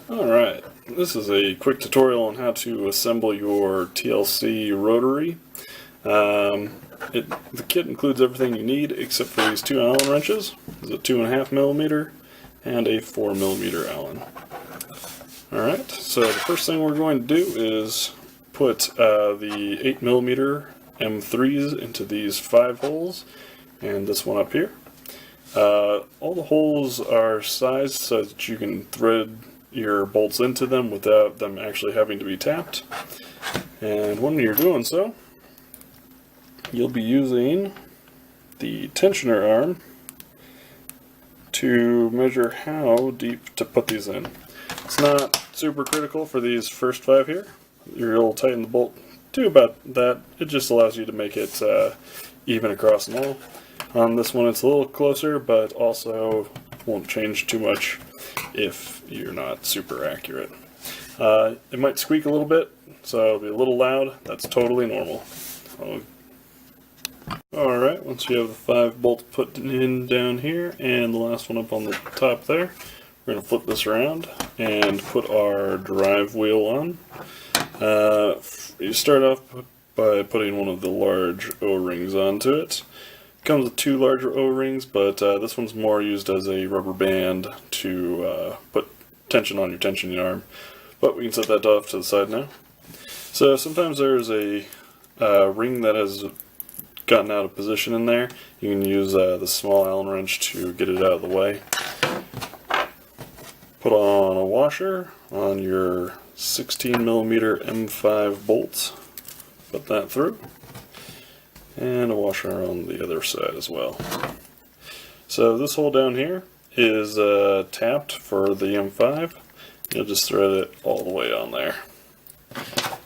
Alright, this is a quick tutorial on how to assemble your TLC rotary. The kit includes everything you need except for these two Allen wrenches. There's a 2.5mm and a 4mm Allen. Alright, so the first thing we're going to do is put the 8mm M3s into these 5 holes and this one up here. All the holes are sized so that you can thread your bolts into them without them actually having to be tapped. And when you're doing so, you'll be using the tensioner arm to measure how deep to put these in. It's not super critical for these first 5 here. You'll tighten the bolt to about that. It just allows you to make it even across them all. On this one it's a little closer, but also won't change too much if you're not super accurate. It might squeak a little bit, so it'll be a little loud. That's totally normal. Alright, once you have the 5 bolts put in down here and the last one up on the top there, we're going to flip this around and put our drive wheel on. You start off by putting one of the large O-rings onto it. It comes with 2 larger O-rings, but this one's more used as a rubber band to put tension on your tensioning arm. But we can set that off to the side now. So sometimes there's a ring that has gotten out of position in there. You can use the small Allen wrench to get it out of the way. Put on a washer on your 16mm M5 bolt. Put that through. And a washer on the other side as well. So this hole down here is tapped for the M5. You'll just thread it all the way on there.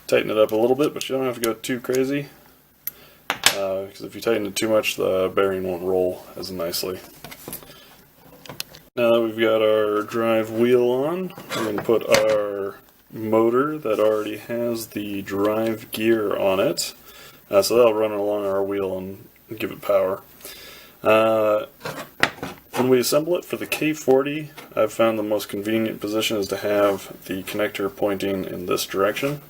Tighten it up a little bit, but you don't have to go too crazy. Because if you tighten it too much, the bearing won't roll as nicely. Now that we've got our drive wheel on, we're going to put our motor that already has the drive gear on it. So that'll run along our wheel and give it power. When we assemble it for the K40, I've found the most convenient position is to have the connector pointing in this direction.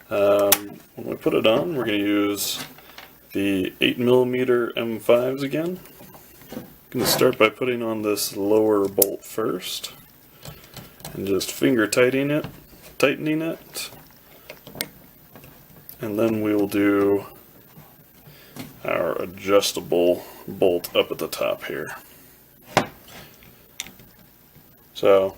When we put it on, we're going to use the 8mm M5s again. I'm going to start by putting on this lower bolt first and just finger tightening it. And then we will do our adjustable bolt up at the top here. So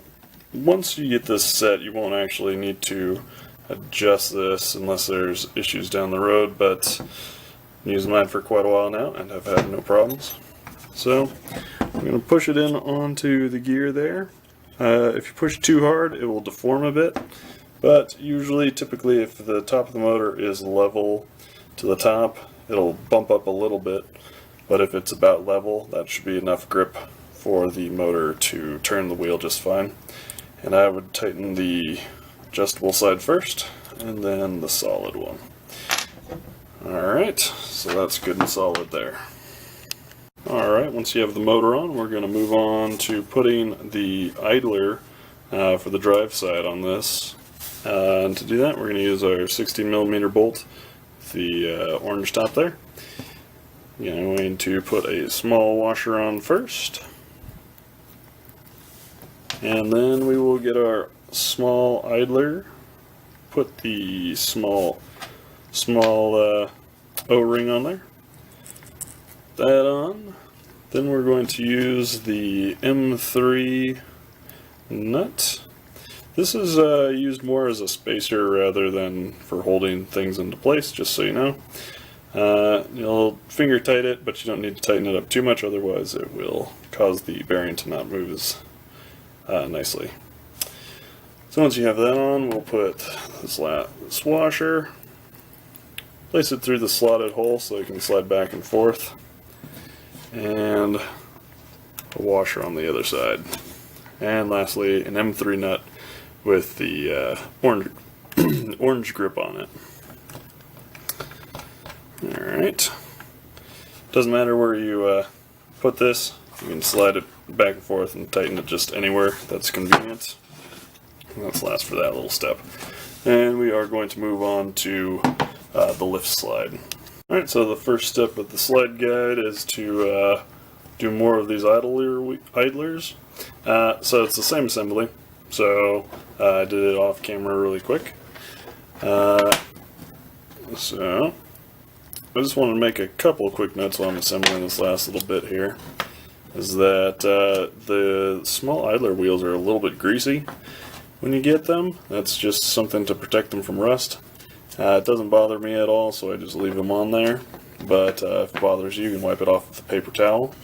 once you get this set, you won't actually need to adjust this unless there's issues down the road, but I'm using mine for quite a while now and I've had no problems. So I'm going to push it in onto the gear there. If you push too hard, it will deform a bit. But typically, if the top of the motor is level to the top, it'll bump up a little bit. But if it's about level, that should be enough grip for the motor to turn the wheel just fine. And I would tighten the adjustable side first, and then the solid one. Alright, so that's good and solid there. Alright, once you have the motor on, we're going to move on to putting the idler for the drive side on this. And to do that, we're going to use our 16mm bolt with the orange top there. I'm going to put a small washer on first. And then we will get our small idler, put the small O-ring on there. That on. Then we're going to use the M3 nut. This is used more as a spacer rather than for holding things into place, just so you know. You'll finger tight it, but you don't need to tighten it up too much, otherwise it will cause the bearing to not move as nicely. So once you have that on, we'll put this washer, place it through the slotted hole so it can slide back and forth, and a washer on the other side. And lastly, an M3 nut with the orange grip on it. Alright. Doesn't matter where you put this, you can slide it back and forth and tighten it just anywhere that's convenient. That's last for that little step. And we are going to move on to the lift slide. Alright, so the first step of the sled guide is to do more of these idlers. So it's the same assembly. So I did it off camera really quick. So I just want to make a couple quick notes while I'm assembling this last little bit here. Is that the small idler wheels are a little bit greasy when you get them. That's just something to protect them from rust. It doesn't bother me at all, so I just leave them on there. But if it bothers you, you can wipe it off with a paper towel.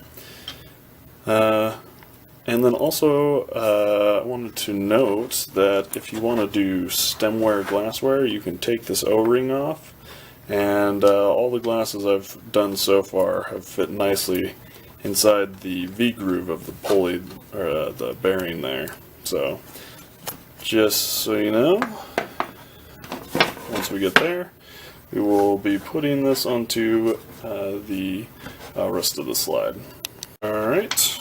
And then also, I wanted to note that if you want to do stemware glassware, you can take this O-ring off. And all the glasses I've done so far have fit nicely inside the V-groove of the pulley, or the bearing there. So, just so you know, once we get there, we will be putting this onto the rest of the slide. Alright,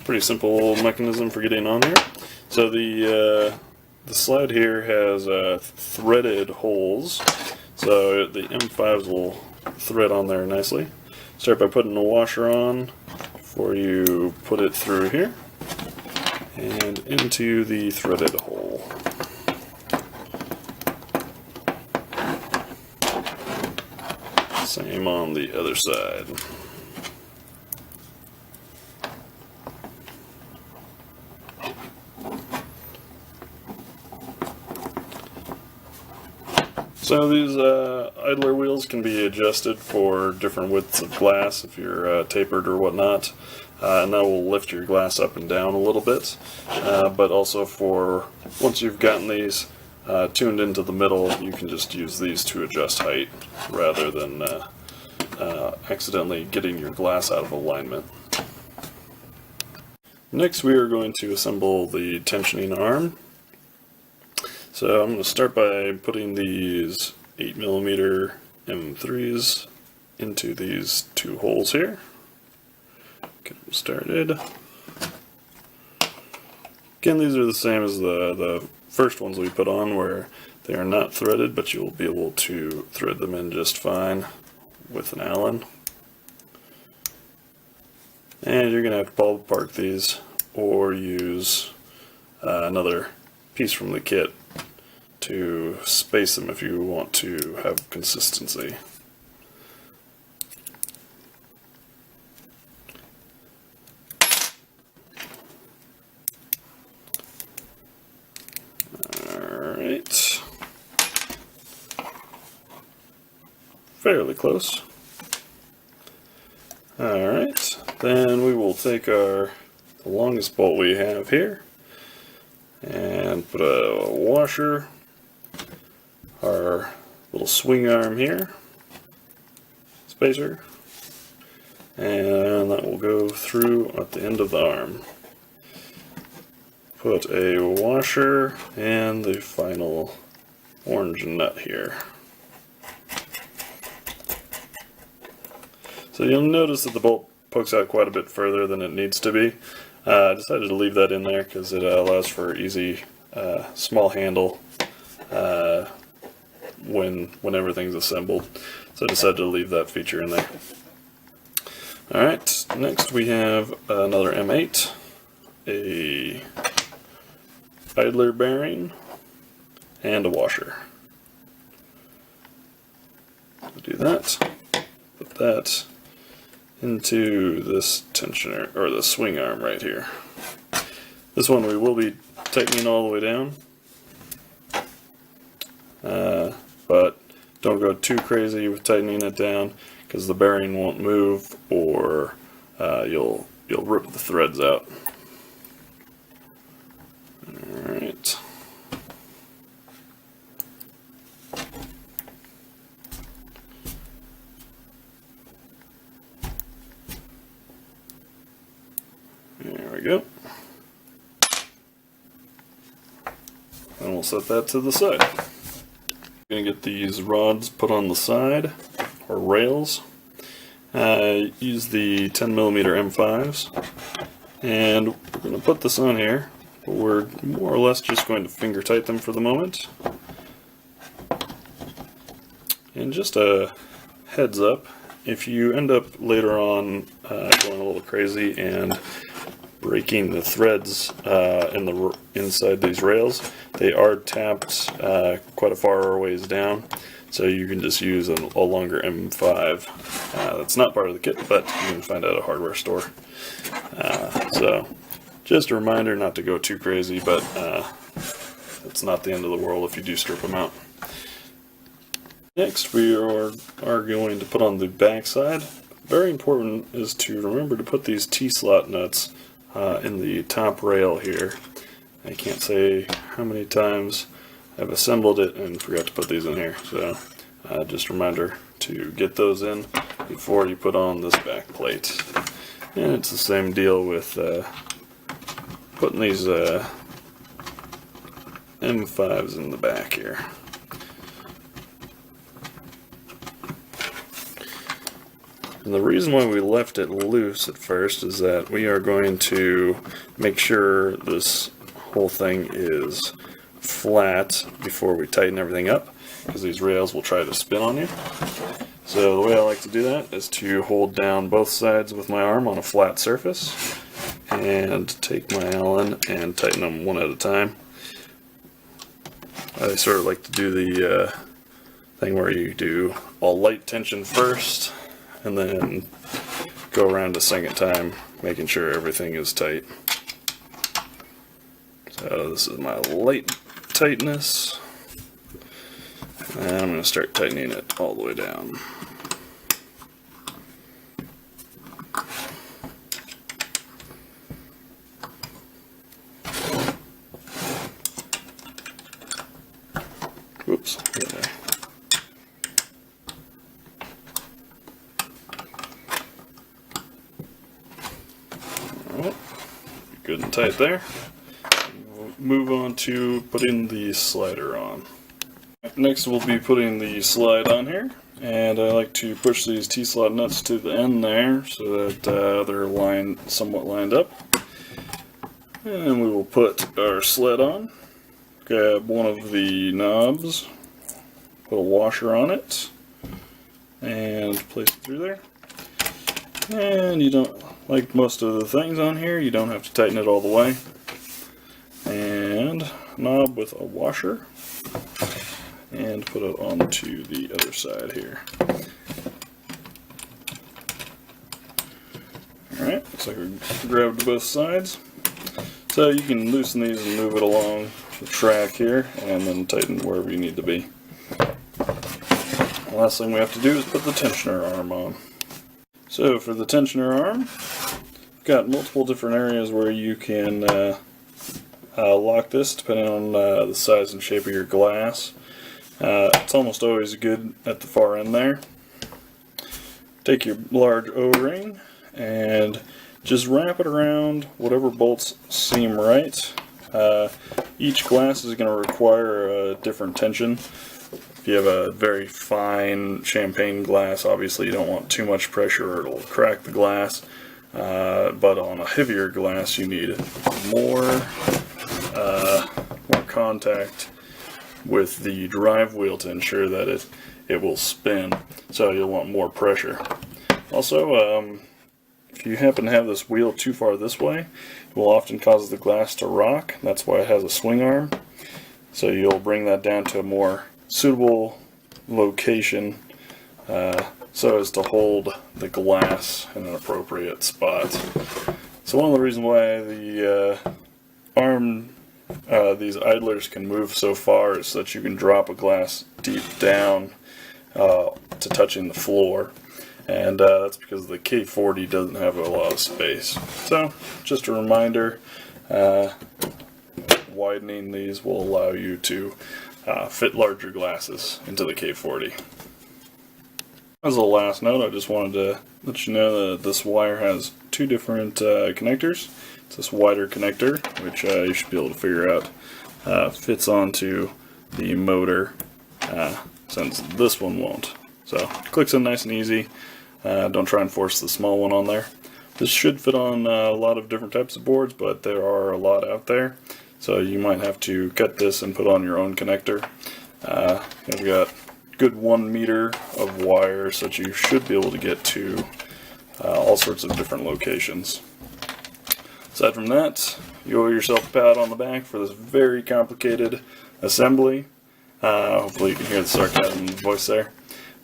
pretty simple mechanism for getting on here. So the slide here has threaded holes, so the M5s will thread on there nicely. Start by putting the washer on before you put it through here and into the threaded hole. Same on the other side. So these idler wheels can be adjusted for different widths of glass if you're tapered or whatnot, and that will lift your glass up and down a little bit. But also for once you've gotten these tuned into the middle, you can just use these to adjust height rather than accidentally getting your glass out of alignment. Next we are going to assemble the tensioning arm. So I'm going to start by putting these 8mm M3s into these two holes here. Get them started. Again, these are the same as the first ones we put on, where they are not threaded, but you'll be able to thread them in just fine with an Allen. And you're going to have to pull apart these or use another piece from the kit to space them if you want to have consistency. Alright. Fairly close. Alright, then we will take the longest bolt we have here and put a washer, our little swing arm here, spacer, and that will go through at the end of the arm. Put a washer and the final orange nut here. So you'll notice that the bolt pokes out quite a bit further than it needs to be. I decided to leave that in there because it allows for easy small handle when everything's assembled. So I decided to leave that feature in there. Alright, next we have another M8, a idler bearing, and a washer. Do that, put that into this tensioner, or the swing arm right here. This one we will be tightening all the way down, but don't go too crazy with tightening it down because the bearing won't move, or you'll rip the threads out. Alright. There we go. And we'll set that to the side. Going to get these rods put on the side, or rails. Use the 10mm M5s, and we're going to put this on here but we're more or less just going to finger tight them for the moment. And just a heads up, if you end up later on going a little crazy and breaking the threads inside these rails, they are tapped quite a far ways down, so you can just use a longer M5. That's not part of the kit, but you can find at a hardware store. So just a reminder not to go too crazy, but it's not the end of the world if you do strip them out. Next, we are going to put on the back side. Very important is to remember to put these T-slot nuts in the top rail here. I can't say how many times I've assembled it and forgot to put these in here. So just a reminder to get those in before you put on this back plate. And it's the same deal with putting these M5s in the back here. And the reason why we left it loose at first is that we are going to make sure this whole thing is flat before we tighten everything up, because these rails will try to spin on you. So the way I like to do that is to hold down both sides with my arm on a flat surface and take my Allen and tighten them one at a time. I sort of like to do the thing where you do a light tension first and then go around a second time, making sure everything is tight. So this is my light tightness, and I'm going to start tightening it all the way down. Whoops. Okay. Good and tight there. We'll move on to putting the slider on. Next we'll be putting the slide on here, and I like to push these T-slot nuts to the end there so that they're somewhat lined up. And we will put our sled on. Grab one of the knobs, put a washer on it, and place it through there. And you don't, like most of the things on here, you don't have to tighten it all the way. And knob with a washer, and put it onto the other side here. Alright, looks like we grabbed both sides. So you can loosen these and move it along the track here, and then tighten wherever you need to be. The last thing we have to do is put the tensioner arm on. So for the tensioner arm, we've got multiple different areas where you can lock this depending on the size and shape of your glass. It's almost always good at the far end there. Take your large O-ring and just wrap it around whatever bolts seem right. Each glass is going to require a different tension. If you have a very fine champagne glass, obviously you don't want too much pressure or it'll crack the glass. But on a heavier glass you need more contact with the drive wheel to ensure that it will spin, so you'll want more pressure. Also, if you happen to have this wheel too far this way, it will often cause the glass to rock. That's why it has a swing arm. So you'll bring that down to a more suitable location so as to hold the glass in an appropriate spot. So one of the reasons why the these idlers can move so far is so that you can drop a glass deep down to touching the floor. And that's because the K40 doesn't have a lot of space. So, just a reminder, widening these will allow you to fit larger glasses into the K40. As a last note, I just wanted to let you know that this wire has two different connectors. It's this wider connector, which you should be able to figure out fits onto the motor, since this one won't. So, clicks in nice and easy. Don't try and force the small one on there. This should fit on a lot of different types of boards, but there are a lot out there. So you might have to cut this and put on your own connector. I've got good 1 meter of wire, so that you should be able to get to all sorts of different locations. Aside from that, you owe yourself a pat on the back for this very complicated assembly. Hopefully you can hear the sarcasm in the voice there.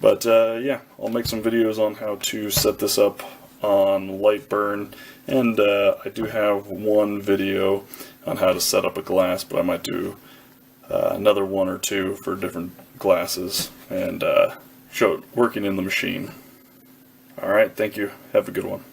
But yeah, I'll make some videos on how to set this up on Lightburn, and I do have one video on how to set up a glass, but I might do another one or two for different glasses and show it working in the machine. Alright, thank you. Have a good one.